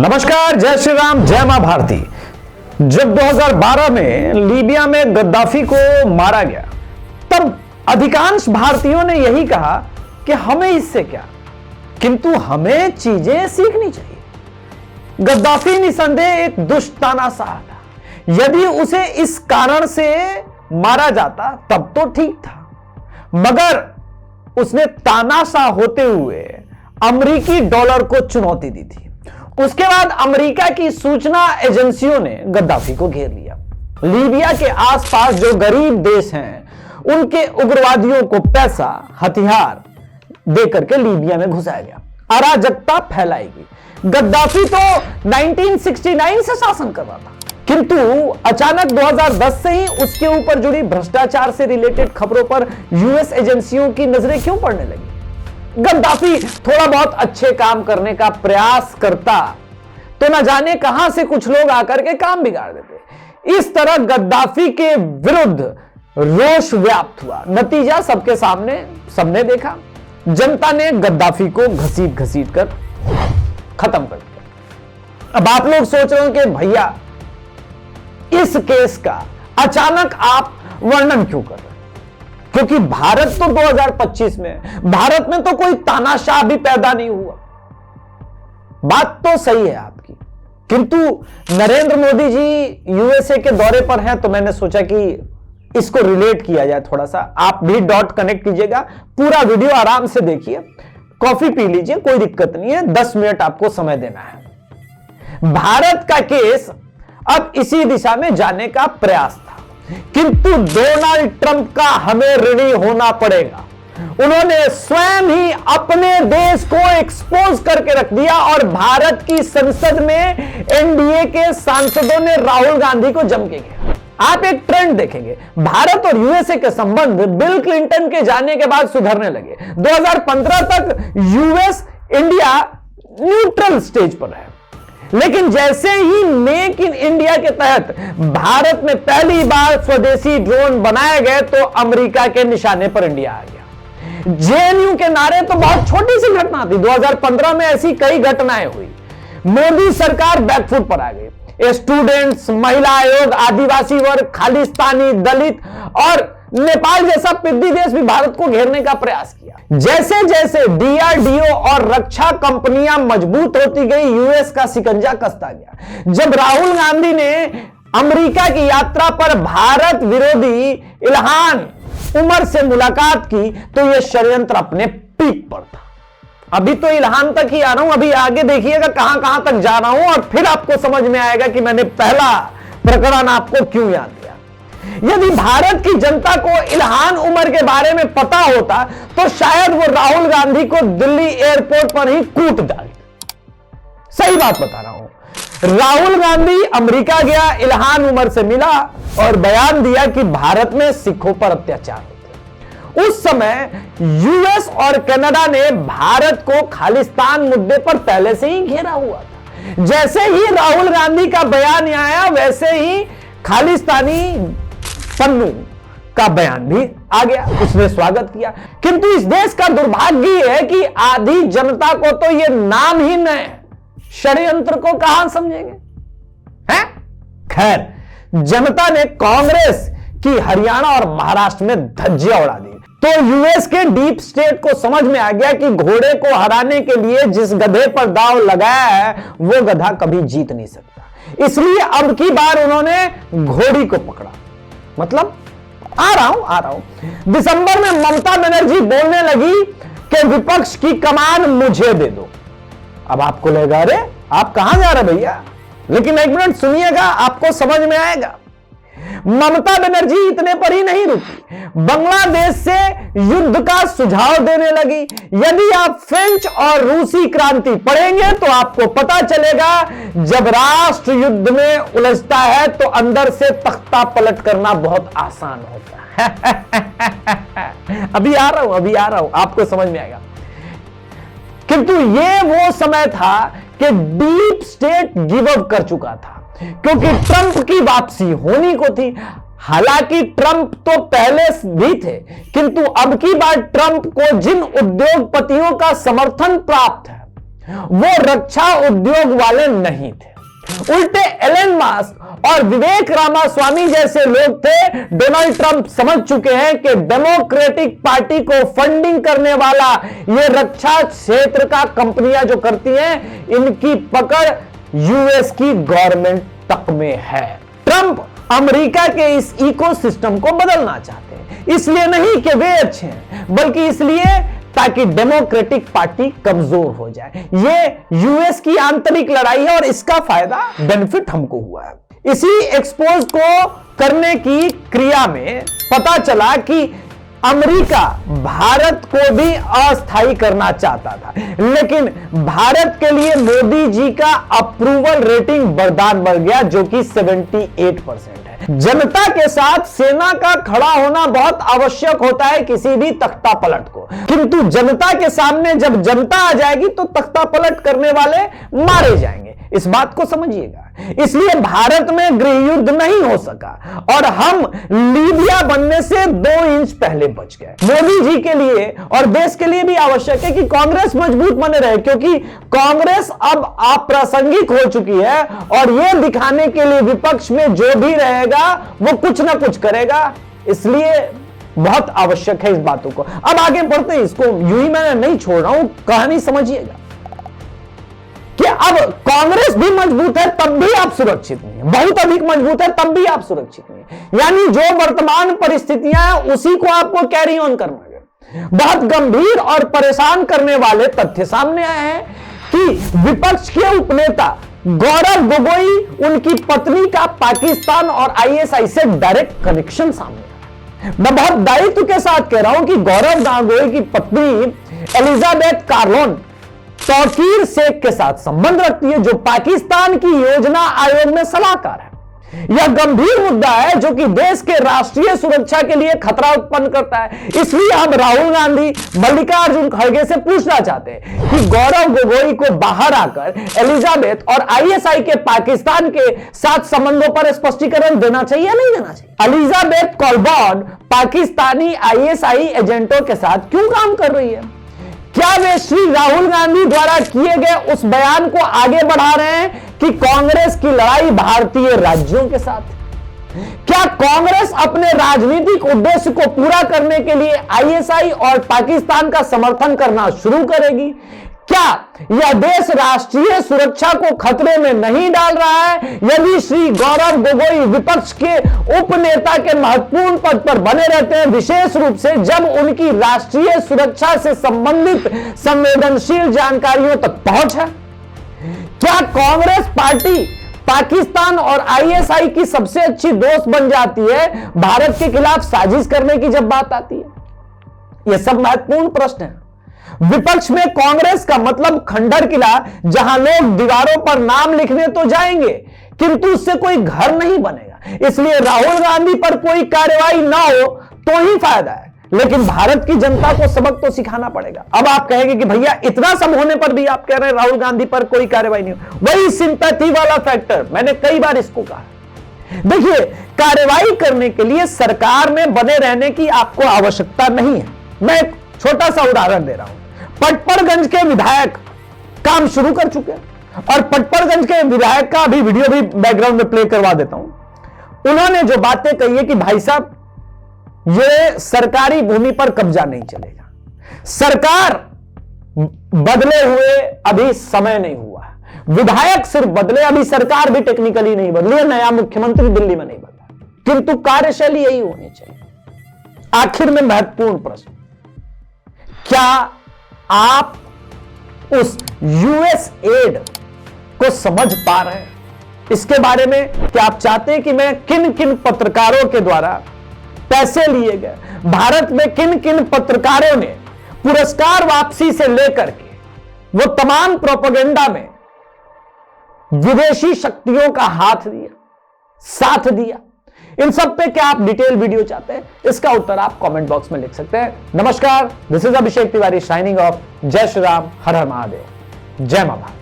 नमस्कार, जय श्री राम, जय मां भारती। जब 2012 में लीबिया में गद्दाफी को मारा गया, तब अधिकांश भारतीयों ने यही कहा कि हमें इससे क्या, किंतु हमें चीजें सीखनी चाहिए। गद्दाफी निसंदेह एक दुष्ट तानाशाह था। यदि उसे इस कारण से मारा जाता तब तो ठीक था, मगर उसने तानाशाह होते हुए अमेरिकी डॉलर को चुनौती दी थी। उसके बाद अमेरिका की सूचना एजेंसियों ने गद्दाफी को घेर लिया। लीबिया के आसपास जो गरीब देश हैं, उनके उग्रवादियों को पैसा, हथियार देकर के लीबिया में घुसाया गया। अराजकता फैलाई गई। गद्दाफी तो 1969 से शासन कर रहा था, किंतु अचानक 2010 से ही उसके ऊपर जुड़ी भ्रष्टाचार से रिलेटेड खबरों पर यूएस एजेंसियों की नजरें क्यों पड़ने लगी? गद्दाफी थोड़ा बहुत अच्छे काम करने का प्रयास करता तो न जाने कहां से कुछ लोग आकर के काम बिगाड़ देते। इस तरह गद्दाफी के विरुद्ध रोष व्याप्त हुआ। नतीजा सबके सामने सबने देखा। जनता ने गद्दाफी को घसीट घसीट कर खत्म कर दिया। अब आप लोग सोच रहे हो कि भैया इस केस का अचानक आप वर्णन क्यों कर रहे हैं? क्योंकि भारत तो 2025 में, भारत में तो कोई तानाशाह भी पैदा नहीं हुआ। बात तो सही है आपकी, किंतु नरेंद्र मोदी जी यूएसए के दौरे पर हैं, तो मैंने सोचा कि इसको रिलेट किया जाए थोड़ा सा। आप भी डॉट कनेक्ट कीजिएगा, पूरा वीडियो आराम से देखिए, कॉफी पी लीजिए, कोई दिक्कत नहीं है। 10 मिनट आपको समय देना है। भारत का केस अब इसी दिशा में जाने का प्रयास था, किंतु डोनाल्ड ट्रंप का हमें ऋणी होना पड़ेगा। उन्होंने स्वयं ही अपने देश को एक्सपोज करके रख दिया और भारत की संसद में एनडीए के सांसदों ने राहुल गांधी को जम के किया। आप एक ट्रेंड देखेंगे, भारत और यूएसए के संबंध बिल क्लिंटन के जाने के बाद सुधरने लगे। 2015 तक यूएस इंडिया न्यूट्रल स्टेज पर है, लेकिन जैसे ही मेक इन इंडिया के तहत भारत में पहली बार स्वदेशी ड्रोन बनाए गए, तो अमेरिका के निशाने पर इंडिया आ गया। जेएनयू के नारे तो बहुत छोटी सी घटना थी। 2015 में ऐसी कई घटनाएं हुई। मोदी सरकार बैकफुट पर आ गई। स्टूडेंट्स, महिला आयोग, आदिवासी वर्ग, खालिस्तानी, दलित और नेपाल जैसा पिद्दी देश भी भारत को घेरने का प्रयास किया। जैसे जैसे डीआरडीओ और रक्षा कंपनियां मजबूत होती गई, यूएस का शिकंजा कसता गया। जब राहुल गांधी ने अमेरिका की यात्रा पर भारत विरोधी इल्हान उमर से मुलाकात की, तो यह षड्यंत्र अपने पीक पर था। अभी तो इल्हान तक ही आ रहा हूं, अभी आगे देखिएगा कहां कहां तक जा रहा हूं, और फिर आपको समझ में आएगा कि मैंने पहला प्रकरण आपको क्यों याद दिया। यदि भारत की जनता को इल्हान उमर के बारे में पता होता, तो शायद वो राहुल गांधी को दिल्ली एयरपोर्ट पर ही कूट डालते। सही बात बता रहा हूं। राहुल गांधी अमेरिका गया, इल्हान उमर से मिला और बयान दिया कि भारत में सिखों पर अत्याचार होते। उस समय यूएस और कनाडा ने भारत को खालिस्तान मुद्दे पर पहले से ही घेरा हुआ था। जैसे ही राहुल गांधी का बयान आया, वैसे ही खालिस्तानी पन्नू का बयान भी आ गया। उसने स्वागत किया। किंतु इस देश का दुर्भाग्य है कि आधी जनता को तो यह नाम ही न, षड्यंत्र को कहां समझेंगे हैं? खैर, जनता ने कांग्रेस की हरियाणा और महाराष्ट्र में धज्जियां उड़ा दी, तो यूएस के डीप स्टेट को समझ में आ गया कि घोड़े को हराने के लिए जिस गधे पर दांव लगाया है, वो गधा कभी जीत नहीं सकता। इसलिए अब की बार उन्होंने घोड़ी को पकड़ा। मतलब आ रहा हूं। दिसंबर में ममता बनर्जी बोलने लगी कि विपक्ष की कमान मुझे दे दो। अब आपको लगेगा अरे आप कहां जा रहे भैया, लेकिन एक मिनट सुनिएगा, आपको समझ में आएगा। ममता बनर्जी इतने पर ही नहीं रुकी, बांग्लादेश से युद्ध का सुझाव देने लगी। यदि आप फ्रेंच और रूसी क्रांति पढ़ेंगे तो आपको पता चलेगा, जब राष्ट्र युद्ध में उलझता है तो अंदर से तख्ता पलट करना बहुत आसान होता है। अभी आ रहा हूं, आपको समझ में आएगा। किंतु यह वो समय था कि डीप स्टेट गिव अप कर चुका था, क्योंकि ट्रंप की वापसी होनी को थी। हालांकि ट्रंप तो पहले भी थे, किंतु अब की बार ट्रंप को जिन उद्योगपतियों का समर्थन प्राप्त है, वो रक्षा उद्योग वाले नहीं थे। उल्टे एलन मस्क और विवेक रामास्वामी जैसे लोग थे। डोनाल्ड ट्रंप समझ चुके हैं कि डेमोक्रेटिक पार्टी को फंडिंग करने वाला ये रक्षा क्षेत्र का कंपनियां जो करती हैं, इनकी पकड़ यूएस की गवर्नमेंट तक में है। ट्रंप अमेरिका के इस इकोसिस्टम को बदलना चाहते हैं, इसलिए नहीं कि वे अच्छे हैं, बल्कि इसलिए ताकि डेमोक्रेटिक पार्टी कमजोर हो जाए। ये यूएस की आंतरिक लड़ाई है और इसका फायदा, बेनिफिट हमको हुआ है। इसी एक्सपोज को करने की क्रिया में पता चला कि अमेरिका भारत को भी अस्थायी करना चाहता था, लेकिन भारत के लिए मोदी जी का अप्रूवल रेटिंग वरदान बन गया, जो कि 78% है। जनता के साथ सेना का खड़ा होना बहुत आवश्यक होता है किसी भी तख्ता पलट को, किंतु जनता के सामने जब जनता आ जाएगी तो तख्ता पलट करने वाले मारे जाएंगे। इस बात को समझिएगा। इसलिए भारत में गृह युद्ध नहीं हो सका और हम लीबिया बनने से 2 इंच पहले बच गए। मोदी जी के लिए और देश के लिए भी आवश्यक है कि कांग्रेस मजबूत बने रहे, क्योंकि कांग्रेस अब अप्रासंगिक हो चुकी है और यह दिखाने के लिए विपक्ष में जो भी रहेगा वो कुछ ना कुछ करेगा। इसलिए बहुत आवश्यक है इस बातों को। अब आगे बढ़ते हैं, इसको यूं ही मैं नहीं छोड़ रहा हूं, कहानी समझिएगा कि अब कांग्रेस भी मजबूत है तब भी आप सुरक्षित नहीं है, बहुत अधिक मजबूत है तब भी आप सुरक्षित नहीं है। यानी जो वर्तमान परिस्थितियां हैं उसी को आपको कैरी ऑन करना है। बहुत गंभीर और परेशान करने वाले तथ्य सामने आए हैं कि विपक्ष के उपनेता गौरव गोगोई, उनकी पत्नी का पाकिस्तान और आईएसआई से डायरेक्ट कनेक्शन सामने आया। मैं बहुत दायित्व के साथ कह रहा हूं कि गौरव गोगोई की पत्नी एलिजाबेथ कार्लोन तौकीर शेख के साथ संबंध रखती है, जो पाकिस्तान की योजना आयोग में सलाहकार है। यह गंभीर मुद्दा है जो कि देश के राष्ट्रीय सुरक्षा के लिए खतरा उत्पन्न करता है। इसलिए हम राहुल गांधी, मल्लिकार्जुन खड़गे से पूछना चाहते हैं कि गौरव गोगोई को बाहर आकर एलिजाबेथ और आईएसआई के पाकिस्तान के साथ संबंधों पर स्पष्टीकरण देना चाहिए या नहीं देना चाहिए। एलिजाबेथ कोलबर्न पाकिस्तानी आईएसआई एजेंटों के साथ क्यों काम कर रही है? क्या वे श्री राहुल गांधी द्वारा किए गए उस बयान को आगे बढ़ा रहे हैं कि कांग्रेस की लड़ाई भारतीय राज्यों के साथ? क्या कांग्रेस अपने राजनीतिक उद्देश्य को पूरा करने के लिए आईएसआई और पाकिस्तान का समर्थन करना शुरू करेगी? क्या यह देश राष्ट्रीय सुरक्षा को खतरे में नहीं डाल रहा है यदि श्री गौरव गोगोई विपक्ष के उपनेता के महत्वपूर्ण पद पर बने रहते हैं, विशेष रूप से जब उनकी राष्ट्रीय सुरक्षा से संबंधित संवेदनशील जानकारियों तक पहुंच है? क्या कांग्रेस पार्टी पाकिस्तान और आईएसआई की सबसे अच्छी दोस्त बन जाती है भारत के खिलाफ साजिश करने की जब बात आती है? यह सब महत्वपूर्ण प्रश्न है। विपक्ष में कांग्रेस का मतलब खंडर किला, जहां लोग दीवारों पर नाम लिखने तो जाएंगे किंतु उससे कोई घर नहीं बनेगा। इसलिए राहुल गांधी पर कोई कार्रवाई ना हो तो ही फायदा है, लेकिन भारत की जनता को सबक तो सिखाना पड़ेगा। अब आप कहेंगे कि भैया इतना सब होने पर भी आप कह रहे हैं राहुल गांधी पर कोई कार्रवाई नहीं हो। वही सिंपैथी वाला फैक्टर, मैंने कई बार इसको कहा। देखिए, कार्रवाई करने के लिए सरकार में बने रहने की आपको आवश्यकता नहीं है। मैं एक छोटा सा उदाहरण दे रहा हूं। पटपड़गंज के विधायक काम शुरू कर चुके हैं और पटपड़गंज के विधायक का अभी वीडियो भी बैकग्राउंड में प्ले करवा देता हूं। उन्होंने जो बातें कही है कि भाई साहब, ये सरकारी भूमि पर कब्जा नहीं चलेगा, सरकार बदले हुए अभी समय नहीं हुआ, विधायक सिर्फ बदले, अभी सरकार भी टेक्निकली नहीं बदली, नया मुख्यमंत्री दिल्ली में नहीं बदला, किंतु कार्यशैली यही होनी चाहिए। आखिर में महत्वपूर्ण प्रश्न, क्या आप उस यूएस एड को समझ पा रहे हैं? इसके बारे में क्या आप चाहते हैं कि मैं किन किन पत्रकारों के द्वारा पैसे लिए गए, भारत में किन किन पत्रकारों ने पुरस्कार वापसी से लेकर के वो तमाम प्रोपेगेंडा में विदेशी शक्तियों का हाथ दिया, साथ दिया, इन सब पे क्या आप डिटेल वीडियो चाहते हैं? इसका उत्तर आप कमेंट बॉक्स में लिख सकते हैं। नमस्कार, this is Abhishek Tiwari signing off. जय श्री राम, हर हर महादेव, जय मां भारत।